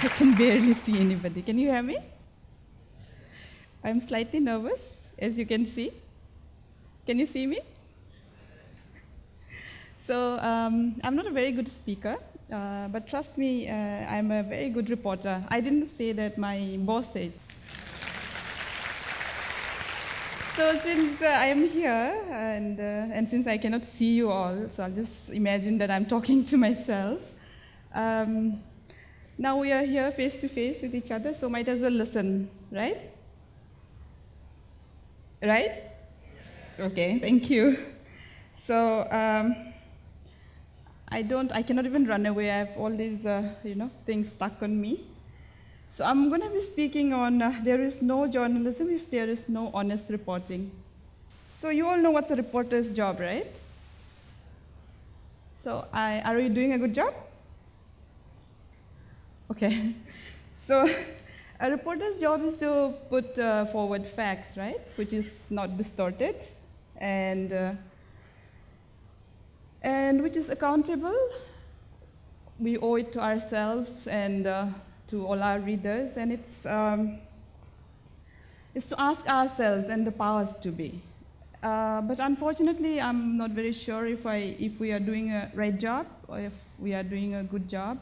I can barely see anybody. Can you hear me? I'm slightly nervous, as you can see. Can you see me? So I'm not a very good speaker, but trust me, I'm a very good reporter. I didn't say that, my boss says. So since I am here, and since I cannot see you all, so I'll just imagine that I'm talking to myself. Now we are here face to face with each other, so might as well listen, right? Right? Okay, thank you. So I cannot even run away. I have all these, things stuck on me. So I'm going to be speaking on there is no journalism if there is no honest reporting. So you all know what's a reporter's job, right? So are we doing a good job? Okay. So a reporter's job is to put forward facts, right, which is not distorted and which is accountable. We owe it to ourselves and to all our readers, and it's to ask ourselves and the powers to be. But unfortunately, I'm not very sure if we are doing a right job or if we are doing a good job.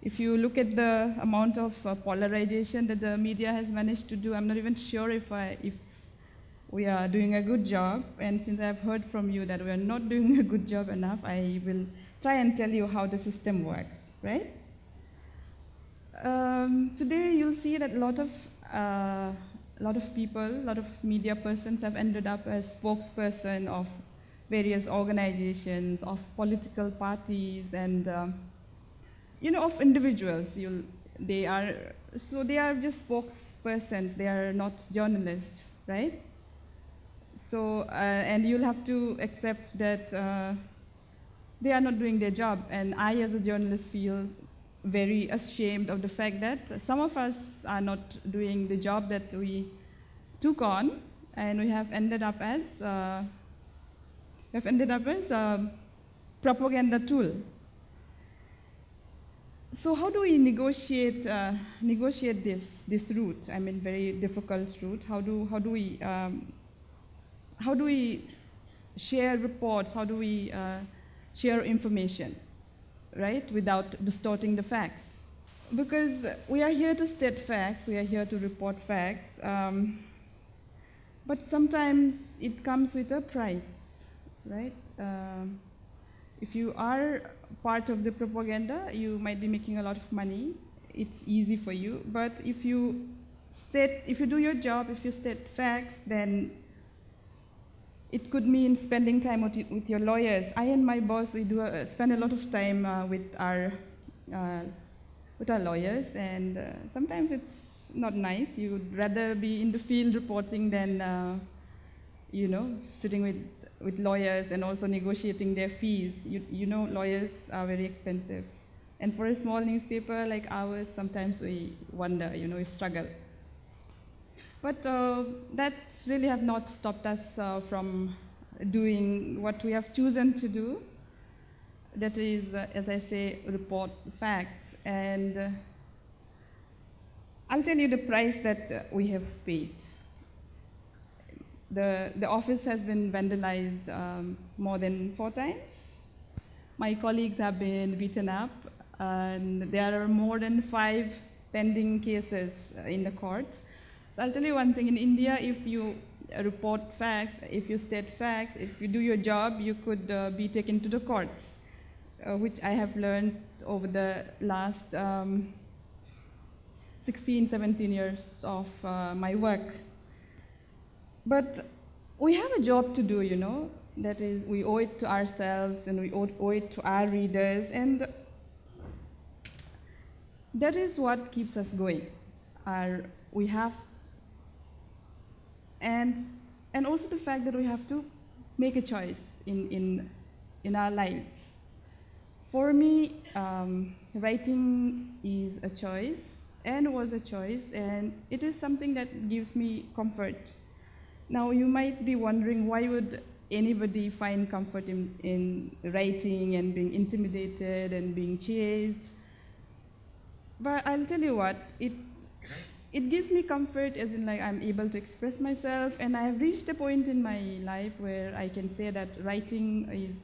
If you look at the amount of polarization that the media has managed to do, I'm not even sure if we are doing a good job. And since I've heard from you that we are not doing a good job enough, I will try and tell you how the system works, right? Today you'll see that a lot of people, a lot of media persons have ended up as spokesperson of various organizations, of political parties, and of individuals. They are just spokespersons. They are not journalists, right? So and you'll have to accept that they are not doing their job. And I, as a journalist, feel very ashamed of the fact that some of us are not doing the job that we took on, and we have ended up as a propaganda tool. So how do we negotiate this route? I mean, very difficult route. How do we share reports? How do we share information, right, without distorting the facts? Because we are here to state facts, we are here to report facts, but sometimes it comes with a price, right? If you are part of the propaganda, you might be making a lot of money. It's easy for you. But if you do your job, if you state facts, then it could mean spending time with your lawyers. I and my boss, we spend a lot of time with our lawyers, and sometimes it's not nice. You would rather be in the field reporting than sitting with lawyers and also negotiating their fees. Lawyers are very expensive. And for a small newspaper like ours, sometimes we wonder, we struggle. But that really have not stopped us from doing what we have chosen to do. That is, as I say, report facts. And I'll tell you the price that we have paid. The office has been vandalized more than 4 times. My colleagues have been beaten up, and there are more than 5 pending cases in the court. So I'll tell you one thing, in India, if you report facts, if you state facts, if you do your job, you could be taken to the courts, which I have learned over the last 16, 17 years of my work. But we have a job to do, that is, we owe it to ourselves and we owe it to our readers, and that is what keeps us going. And also the fact that we have to make a choice in our lives. For me, writing is a choice and was a choice, and it is something that gives me comfort. Now, you might be wondering, why would anybody find comfort in writing and being intimidated and being chased? But I'll tell you what, it gives me comfort, as in like I'm able to express myself, and I have reached a point in my life where I can say that writing is,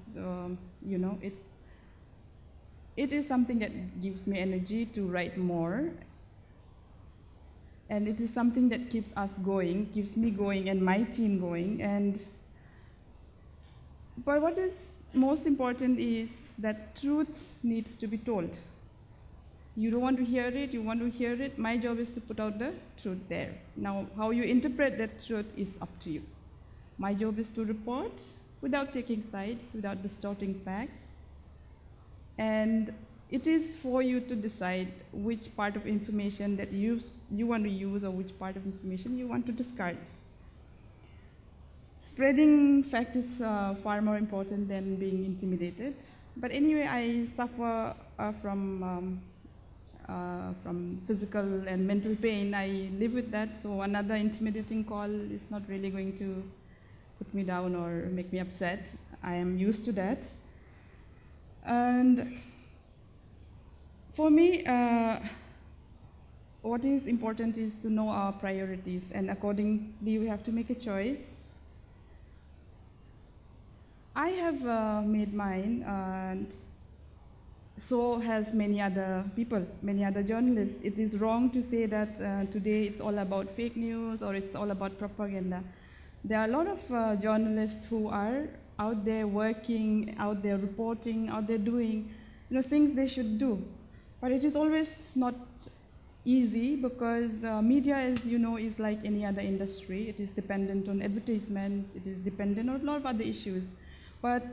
it is something that gives me energy to write more, and it is something that keeps us going, keeps me going, and my team going. But what is most important is that truth needs to be told. You don't want to hear it, you want to hear it. My job is to put out the truth there. Now, how you interpret that truth is up to you. My job is to report without taking sides, without distorting facts. And it is for you to decide which part of information that you want to use or which part of information you want to discard. Spreading fact is far more important than being intimidated. But anyway, I suffer from physical and mental pain. I live with that, so another intimidating call is not really going to put me down or make me upset. I am used to that. And for me, what is important is to know our priorities, and accordingly we have to make a choice. I have made mine, and so has many other people, many other journalists. It is wrong to say that today it's all about fake news or it's all about propaganda. There are a lot of journalists who are out there working, out there reporting, out there doing things they should do. But it is always not easy, because media, as you know, is like any other industry. It is dependent on advertisements, it is dependent on a lot of other issues. But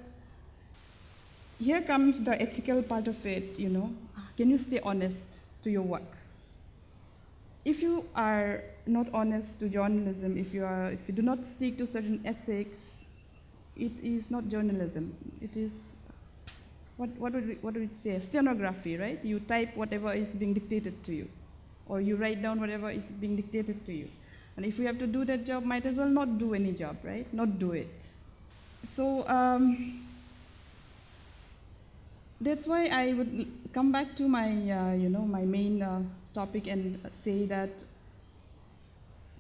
here comes the ethical part of it, Can you stay honest to your work? If you are not honest to journalism, if you do not stick to certain ethics, it is not journalism. It is, what would we say? Stenography, right? You type whatever is being dictated to you, or you write down whatever is being dictated to you. And if you have to do that job, might as well not do any job, right? Not do it. So that's why I would come back to my, my main topic and say that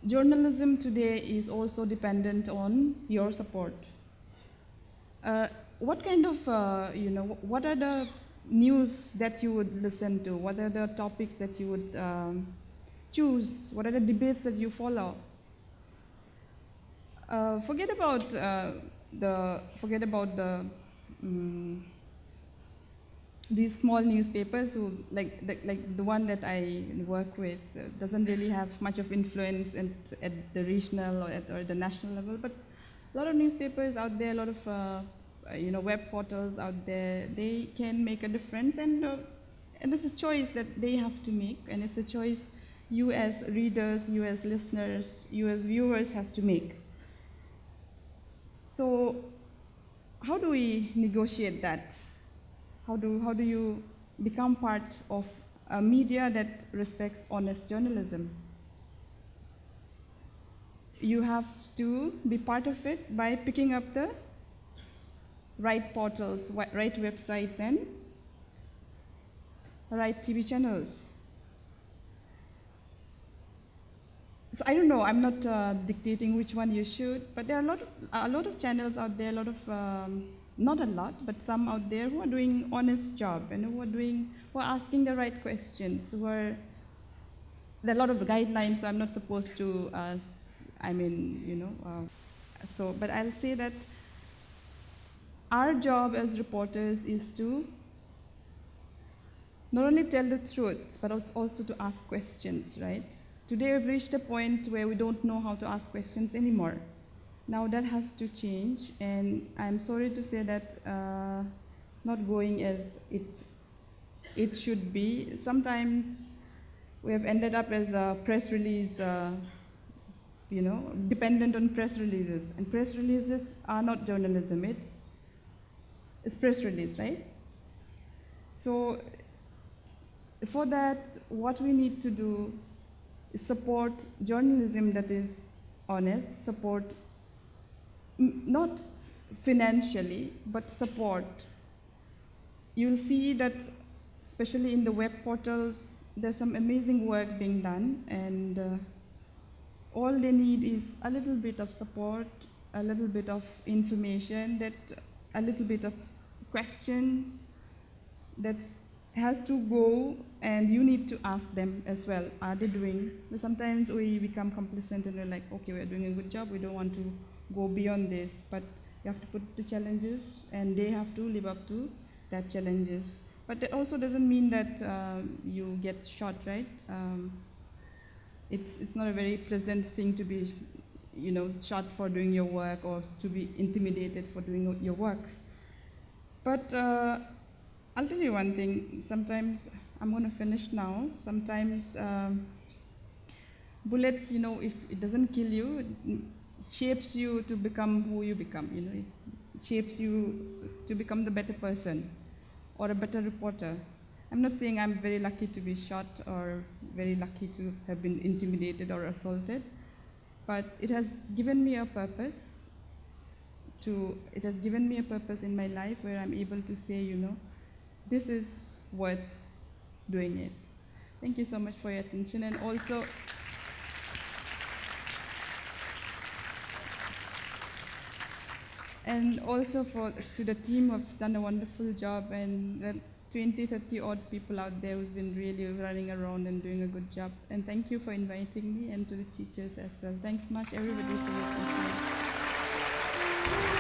journalism today is also dependent on your support. What kind of, what are the news that you would listen to? What are the topics that you would choose? What are the debates that you follow? Forget about these small newspapers who, like the one that I work with, doesn't really have much of influence at the regional or the national level. But a lot of newspapers out there, a lot of web portals out there, they can make a difference, and it's a choice that they have to make, and it's a choice you as readers, you as listeners, you as viewers has to make. So how do we negotiate that? How do you become part of a media that respects honest journalism? You have to be part of it by picking up the right portals, right websites, and right TV channels. So I don't know, I'm not dictating which one you should, but there are a lot of channels out there, not a lot, but some out there who are doing honest job, and who are asking the right questions, there are a lot of guidelines, so I'm not supposed to, but I'll say that our job as reporters is to not only tell the truth, but also to ask questions, right? Today we've reached a point where we don't know how to ask questions anymore. Now that has to change, and I'm sorry to say that not going as it should be. Sometimes we have ended up as a press release, dependent on press releases. And press releases are not journalism, it's press release, right? So for that, what we need to do is support journalism that is honest, support not financially, but support. You'll see that, especially in the web portals, there's some amazing work being done, and all they need is a little bit of support, a little bit of information, that a little bit of questions that has to go, and you need to ask them as well. Are they doing? Sometimes we become complacent and we're like, okay, we're doing a good job. We don't want to go beyond this, but you have to put the challenges, and they have to live up to that challenges. But that also doesn't mean that you get shot, right? It's not a very pleasant thing to be, shot for doing your work, or to be intimidated for doing your work. But I'll tell you one thing. Sometimes, I'm going to finish now. Sometimes bullets, if it doesn't kill you, it shapes you to become who you become. It shapes you to become the better person or a better reporter. I'm not saying I'm very lucky to be shot or very lucky to have been intimidated or assaulted, but it has given me a purpose. It has given me a purpose in my life where I'm able to say, this is worth doing it. Thank you so much for your attention, and also to the team who have done a wonderful job, and the 20, 30 odd people out there who's been really running around and doing a good job. And thank you for inviting me, and to the teachers as well. Thanks much, everybody, for listening.